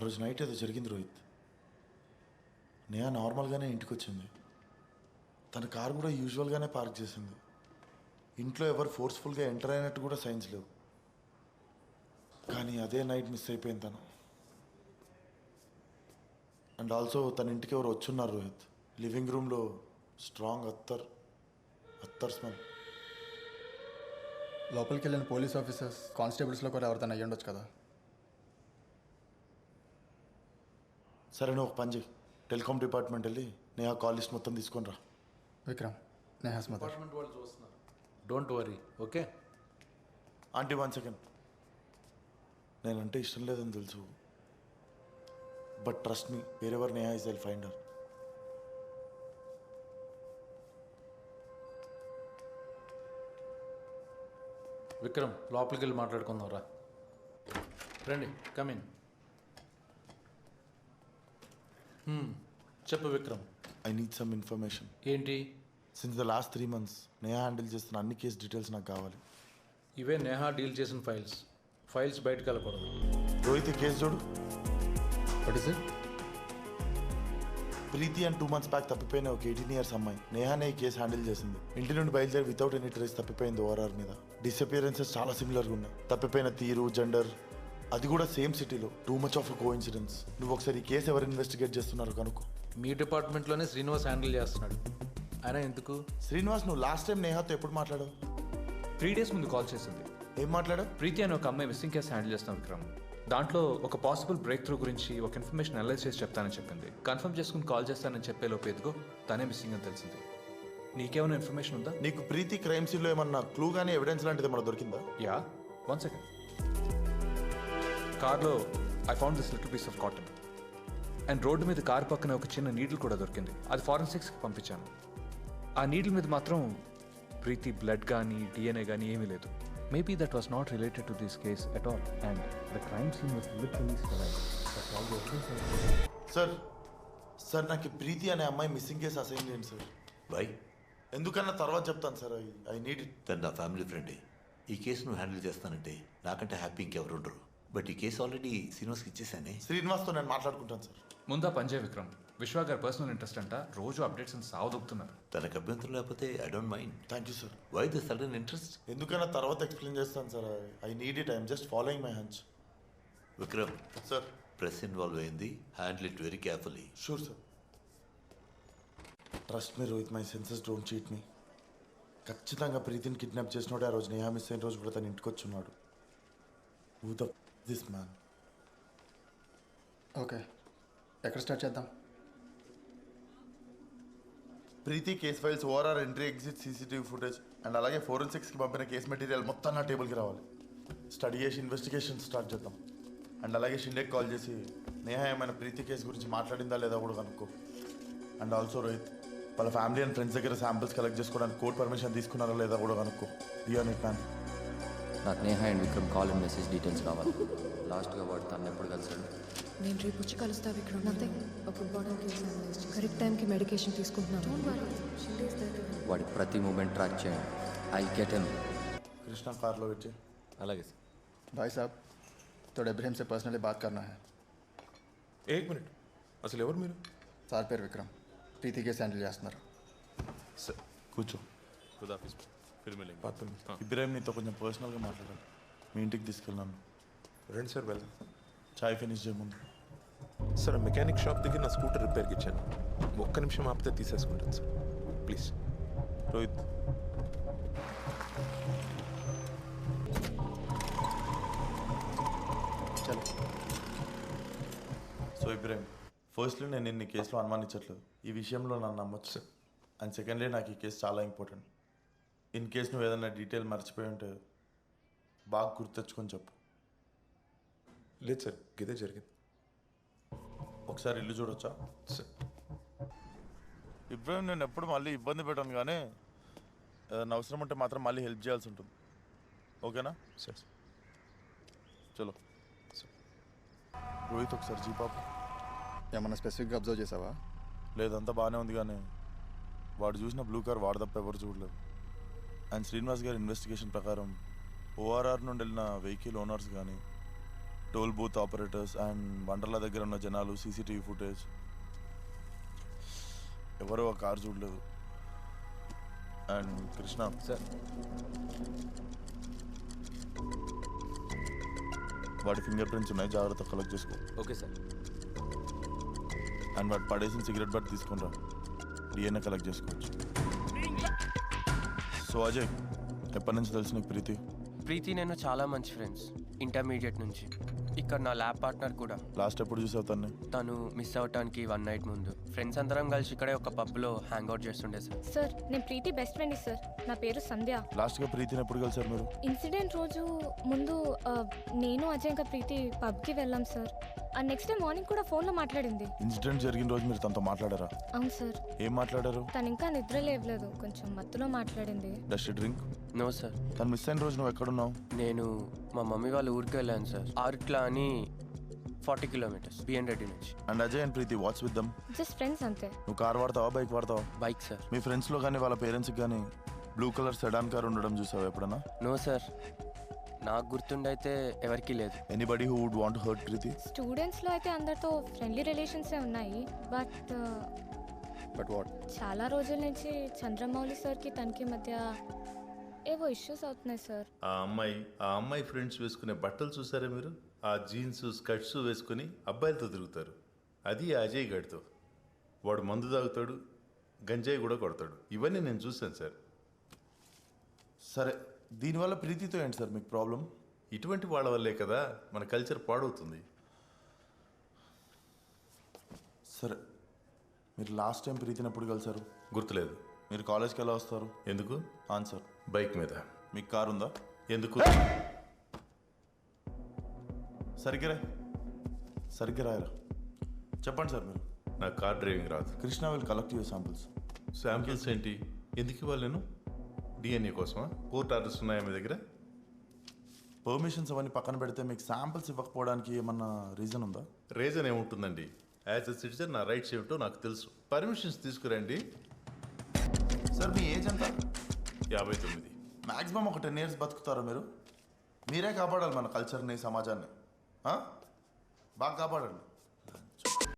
రోజు నైట్ ఏదో జరిగింది రోహిత్. నేహ నార్మల్గానే ఇంటికి వచ్చింది. తన కార్ కూడా యూజువల్గానే పార్క్ చేసింది. ఇంట్లో ఎవరు ఫోర్స్ఫుల్గా ఎంటర్ అయినట్టు కూడా సైన్స్ లేవు. కానీ అదే నైట్ మిస్ అయిపోయింది తను. అండ్ ఆల్సో తన ఇంటికి ఎవరు వచ్చున్నారు రోహిత్. లివింగ్ రూమ్లో స్ట్రాంగ్ అత్తర్ స్మెల్. లోపలికి వెళ్ళిన పోలీస్ ఆఫీసర్స్ కానిస్టేబుల్స్లో కూడా ఎవరిదైనా అయ్యి ఉండొచ్చు కదా. సరే నువ్వు ఒక పని చేయి, టెలికామ్ డిపార్ట్మెంట్ వెళ్ళి నేహా కాల్ లిస్ట్ మొత్తం తీసుకొని రా. విక్రమ్, నేహాస్ మదర్. డిపార్ట్మెంట్ వాళ్ళు చూస్తున్నారు. Don't worry, okay? Aunty 1 second. నేనంటే ఇష్టం లేదని తెలుసు, but trust me, wherever Neha is I'll find her. Vikram, లోపలికి వెళ్ళి మాట్లాడుకుందాం రా. రండి, కమిన్. చెప్పు Vikram. I need some information. ఏంటి? Since the last 3 months Neha handle చేస్తున్న అన్ని కేసు డీటెయిల్స్ నాకు కావాలి. ఇవే నేహా డీల్ చేసిన ఫైల్స్ బయటకు వెళ్ళకూడదు. రోహిత్ ఈ కేసు చూడు. What is it? Preethi and 2 months back తప్పిపోయిన ఒక 18 years అమ్మాయి నేహానే ఈ కేసు హ్యాండిల్ చేసింది. ఇంటి నుండి బయలుదేరి వితౌట్ ఎనీ ట్రేస్ తప్పిపోయింది. ఓఆర్ఆర్ మీద డిసపియరెన్సెస్ చాలా సిమిలర్గా ఉన్నాయి. తప్పిపోయిన తీరు, జెండర్, అది కూడా సేమ్ సిటీలో. Too much of co incidence. నువ్వు ఒకసారి ఈ కేసు ఎవరు ఇన్వెస్టిగేట్ చేస్తున్నారో కనుక్కో. మీ డిపార్ట్మెంట్లోనే శ్రీనివాస్ హ్యాండిల్ చేస్తున్నాడు. అయినా ఎందుకు? శ్రీనివాస్, నువ్వు లాస్ట్ టైం నేహాతో ఎప్పుడు మాట్లాడావు? 3 days ముందు కాల్ చేసింది. ఏం మాట్లాడావు? ప్రీతి అని ఒక అమ్మాయి మిస్సింగ్ కేసు హ్యాండిల్ చేస్తాం విక్రమ్. దాంట్లో ఒక పాసిబుల్ బ్రేక్ త్రూ గురించి ఒక ఇన్ఫర్మేషన్ అనలైజ్ చేసి చెప్తానని చెప్పింది. కన్ఫర్మ్ చేసుకుని కాల్ చేస్తానని చెప్పే లోపు ఎదుగో తనే మిస్సింగ్ అని తెలిసింది. నీకేమైనా ఇన్ఫర్మేషన్ ఉందా? నీకు ప్రీతి క్రైమ్ సీన్లో ఏమన్నా క్లూ కానీ ఎవిడెన్స్ లాంటిది ఏమన్నా దొరికిందా? Yeah, 1 second. కార్లో I found this little piece of cotton. And road మీద కార్ పక్కన ఒక చిన్న నీడిల్ కూడా దొరికింది. అది ఫారెన్సిక్స్కి పంపించాను. ఆ నీడిల్ మీద మాత్రం ప్రీతి బ్లడ్ కానీ డిఎన్ఏ కానీ ఏమీ లేదు. Maybe that was not related to this case at all and the crime scene was literally sterile. Sir నాకు ఈ ప్రీతి అనే అమ్మాయి మిస్సింగ్ కేసు అసైన్ చేయండి సార్. వై? ఎందుకన్నా తర్వాత చెప్తాను సార్. I need it. తను నా ఫ్యామిలీ ఫ్రెండే. ఈ కేసు నువ్వు హ్యాండిల్ చేస్తానంటే నాకంటే హ్యాపీ ఇంకెవరు ఉండరు. బట్ ఈ కేసు ఆల్రెడీ శ్రీనివాస్కి ఇచ్చేసానే. శ్రీనివాస్తో నేను మాట్లాడుకుంటాను సార్. ముందా పంజయ్ విక్రమ్, విశ్వా గారి పర్సనల్ ఇంట్రెస్ట్ అంట. రోజు అప్డేట్స్ అని సావదొక్కుతున్నారు. తనకు అభ్యంతరం లేకపోతే I don't mind. Thank you sir. Why the sudden interest? ఎందుకన్నా తర్వాత ఎక్స్ప్లెయిన్ చేస్తాను sir. I need it. I'm just following my hunch. Vikram sir, press involve అయింది. Handle it very carefully. Sure sir. Trust me Rohit, my senses don't cheat me. ఖచ్చితంగా ప్రీతిని kidnap చేసినోడే ఆ రోజు Neha miss అయిన రోజు కూడా తను ఇంటికి వచ్చున్నాడు. Who the this man? Okay, ఎక్కడ స్టార్ట్ చేద్దాం? Preethi case files, ORR entry, exit, CCTV footage and అలాగే ఫోరెన్సిక్స్కి పంపిన కేసు మెటీరియల్ మొత్తం నా టేబుల్కి రావాలి. స్టడీ చేసి ఇన్వెస్టిగేషన్ స్టార్ట్ చేద్దాం. అండ్ అలాగే షిండేకి కాల్ చేసి నేహా ఏమైనా ప్రీతి కేసు గురించి మాట్లాడిందా లేదా కూడా కనుక్కో. అండ్ ఆల్సో రోహిత్, వాళ్ళ ఫ్యామిలీ అండ్ ఫ్రెండ్స్ దగ్గర శాంపిల్స్ కలెక్ట్ చేసుకోవడానికి కోర్ట్ పర్మిషన్ తీసుకున్నారా లేదా కూడా కనుక్కో. Be on it man. నాకు Neha and Vikram call and message details కావాలి. లాస్ట్గా వాడు తను ఎప్పుడు కలిసాడు? నేను రేపు వచ్చి కలుస్తా విక్రమ్. నథింగ్, ఒక బాడీ కేసు అనలైజ్ కరెక్ట్ టైంకి మెడికేషన్ తీసుకుంటున్నాను. వాడి ప్రతి మూమెంట్ ట్రాక్ చేయండి. I get him. కృష్ణ కార్లో వచ్చి. అలాగే సార్. भाई साहब, थोड़ा इब्राहिम से पर्सनली बात करना है. एक मिनट, అసలు ఎవరు మీరు? సార్ పేరు విక్రమ్, ప్రీతి కేసు హ్యాండిల్ చేస్తున్నారు. సార్ కూర్చో. ఖుదాఫిజ్. ఫిర్ మిలేంగే. బాత్ కरेंगे. ఇబ్రాహిం నీతో కొంచెం పర్సనల్గా మాట్లాడాలి. మీ ఇంటికి తీసుకెళ్ళాను. రండి సార్, వెళ్దాం. చాయ్ ఫినిష్ చేయముందు. సార్ మెకానిక్ షాప్ దగ్గర నా స్కూటర్ రిపేర్కి ఇచ్చాను. ఒక్క నిమిషం ఆపితే తీసేసుకుంటాను సార్, ప్లీజ్. రోహిత్, చలో. సో ఇబ్రాహిం, ఫస్ట్లీ నేను నిన్న ఈ కేసులో అనుమానించట్లేదు. ఈ విషయంలో నన్ను నమ్మొచ్చు. అండ్ సెకండ్లీ నాకు ఈ కేసు చాలా ఇంపార్టెంట్. ఇన్ కేసు నువ్వు ఏదైనా డీటెయిల్ మర్చిపోయి ఉంటే బాగా గుర్తెచ్చుకొని చెప్పు. లేదు సార్, ఇదే జరిగింది. ఒకసారి ఇల్లు చూడొచ్చా? సార్ ఇబ్రాహిం, నేను ఎప్పుడు మళ్ళీ ఇబ్బంది పెట్టాను, కానీ ఏదైనా అవసరం ఉంటే మాత్రం మళ్ళీ హెల్ప్ చేయాల్సి ఉంటుంది. ఓకేనా? సార్. చలో. రోహిత్, ఒకసారి జీపాపు. ఏమన్నా స్పెసిఫిక్గా అబ్జర్వ్ చేసావా? లేదంతా బాగానే ఉంది, కానీ వాడు చూసిన బ్లూ కార్ వాడు తప్ప ఎవరు చూడలేదు. అండ్ శ్రీనివాస్ గారి ఇన్వెస్టిగేషన్ ప్రకారం ఓఆర్ఆర్ నుండి వెళ్ళిన వెహికల్ ఓనర్స్ కానీ toll booth operators and Wonderla దగ్గర ఉన్న జనాలు, సీసీటీవీ ఫుటేజ్. ఎవరో ఆ కార్ చూడలేదు. అండ్ కృష్ణ సార్ వాడి ఫింగర్ ప్రింట్స్ ఉన్నాయి, జాగ్రత్త కలెక్ట్ చేసుకో. Okay sir. అండ్ వాడు పడేసిన సిగరెట్ బట్ తీసుకుని రా, డిఎన్ఏ కలెక్ట్ చేసుకోవచ్చు. సో అజయ్, ఎప్పటి నుంచి తెలుసు నీకు ప్రీతి? ప్రీతి నేను చాలా మంచి ఫ్రెండ్స్, ఇంటర్మీడియట్ నుంచి. ఇక్కడ నా ల్యాబ్ పార్ట్నర్ కూడా. లాస్ట్ ఎప్పుడు చూసావు తన్ని? తను మిస్ అవటానికి 1 నైట్ ముందు ఫ్రెండ్స్ అందరం కలిసి ఇక్కడే ఒక పబ్లో హ్యాంగ్ అవుట్ చేస్తుండే సార్. సార్ నేను ప్రీతి బెస్ట్ ఫ్రెండ్ సార్. నా పేరు సంధ్య. లాస్ట్గా ప్రీతిని ఎప్పుడు కలిసారు మీరు? ఇన్సిడెంట్ రోజు ముందు నేను అజయ్ ఇంకా ప్రీతి పబ్కి వెళ్ళాం sir. And next day morning కూడా ఫోన్లో మాట్లాడింది. ఇన్సిడెంట్ జరిగిన రోజు మీరు తనతో మాట్లాడారా? అవును సార్. ఏం మాట్లాడారు? తను ఇంకా నిద్ర లేవలేదు, కొంచెం మత్తులో మాట్లాడింది. Does drink? No sir. తను మిస్ అయిన రోజు నువ్వు ఎక్కడున్నావు? నేను మా మమ్మీ వాళ్ళ ఊరికి వెళ్ళాను సార్. ఆర్ట్లా అని 40 కిలోమీటర్స్ బిఎన్ రెడ్డి నుంచి. And Ajay and Preethi what's with them? Just friends అంతే. నువ్వు కార్ వాడతావా, బైక్ వాడతావా? Bike sir. మీ ఫ్రెండ్స్లో కానీ వాళ్ళ పేరెంట్స్కి కానీ బ్లూ కలర్ సెడాన్ కార్ ఉండడం చూసావు ఎప్పుడన్నా? నో సార్, నాకు గుర్తుండైతే ఎవరికీ లేదు. Anybody who would want hurt Preethi? స్టూడెంట్స్లో అయితే అందరితో ఫ్రెండ్లీ రిలేషన్సే ఉన్నాయి. But what? చాలా రోజుల నుంచి చంద్రమౌళి సార్కి తనకి మధ్య ఏవో ఇష్యూస్ అవుతున్నాయి సార్. ఆ అమ్మాయి ఫ్రెండ్స్ వేసుకునే బట్టలు చూసారా మీరు? ఆ జీన్స్ స్కర్ట్స్ వేసుకుని అబ్బాయిలతో తిరుగుతారు. అది ఆ అజయ్ గడితో. వాడు మందు తాగుతాడు, గంజాయి కూడా కొడతాడు. ఇవన్నీ నేను చూశాను సార్. సరే, దీనివల్ల ప్రీతితో ఏంటి సార్ మీకు ప్రాబ్లం? ఇటువంటి వాళ్ళ వల్లే కదా మన కల్చర్ పాడవుతుంది. సరే, మీరు లాస్ట్ టైం ప్రీతిని ఎప్పుడు కలిసారు? గుర్తులేదు. మీరు కాలేజ్కి ఎలా వస్తారు? ఎందుకు? ఆన్సర్. బైక్ మీద. మీకు కార్ ఉందా? ఎందుకు? సరిగ్గా రాయరా. చెప్పండి సార్ మీరు. నాకు కార్ డ్రైవింగ్ రాదు. Krishna will collect your samples. Samples ఏంటి? ఎందుకు ఇవ్వాలి నేను? డిఎన్ఏ కోసమా? కోర్ట్ ఆర్డర్స్ ఉన్నాయా మీ దగ్గర? పర్మిషన్స్ అవన్నీ పక్కన పెడితే మీకు శాంపిల్స్ ఇవ్వకపోవడానికి ఏమన్నా రీజన్ ఉందా? రీజన్ ఏముంటుందండి? యాజ్ ఎ సిటిజన్ నా రైట్స్ ఏమిటో నాకు తెలుసు. పర్మిషన్స్ తీసుకురండి. సార్ మీ ఏజ్ ఎంత? 59. మ్యాక్సిమం ఒక 10 years బతుకుతారా మీరు? మీరే కాపాడాలి మన కల్చర్ని, సమాజాన్ని. బాగా కాపాడండి.